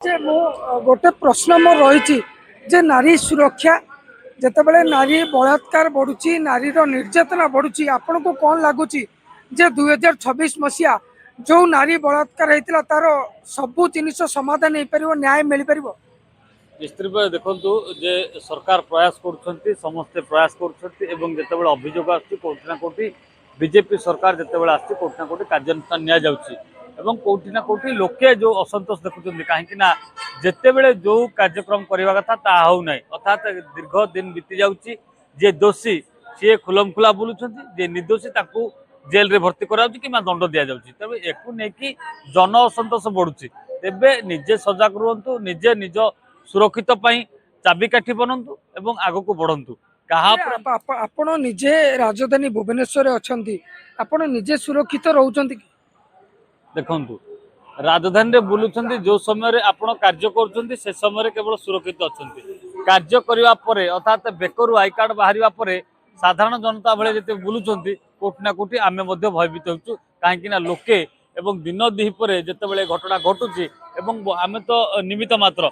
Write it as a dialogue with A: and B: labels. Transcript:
A: जे मो गोटे प्रश्न मोर रही जे नारी सुरक्षा जितेबाला नारी बलात्कार बढ़ुची नारी निर्यातना बढ़ुची आपण को कौन लगुच जे 2026 मसीहा जो नारी बलात्कार होता तार सबू जिन समाधान हो पार न्याय मिल पार।
B: निश्चित भाव देखु जे सरकार प्रयास कर समस्ते प्रयास कर अभियोग आसना कौटी बीजेपी सरकार जितेबाला आसना कौटी कार्यानुष्ठान नि कौटी ना कौटी लोके जो असंतोष देखुं कहीं जिते बड़े जो कार्यक्रम करने कथा ता होना अर्थात दीर्घ दिन बीती जाऊँगी जे दोषी सी खुलम खुला बुलूं जे निर्दोषी जेल रे भर्ती करा कि दंड दि जाऊँगी तेज एक जन असंतोष बढ़ुची तेबे निजे सजग रुहतु निजे निज सुरक्षित चाबिकाठी बनतु एवं आग को बढ़ंतु
A: आपण निजे राजधानी भुवनेश्वर अच्छा आपण निजे सुरक्षित रोचंती
B: देखु राजधानी रे बुलुछंती जो समय आपण कार्य करुछंती से समय केवल सुरक्षित अच्छा कार्य करने पर अर्थात बेकरू आई कार्ड बाहर साधारण जनता भाई जिते बुलुछंती कोटि ना कोटि आमे मध्य भयभीत होचु कहीं लोके एवं दिन दिपर जिते घटना घटुची आमे तो निमित्त मात्र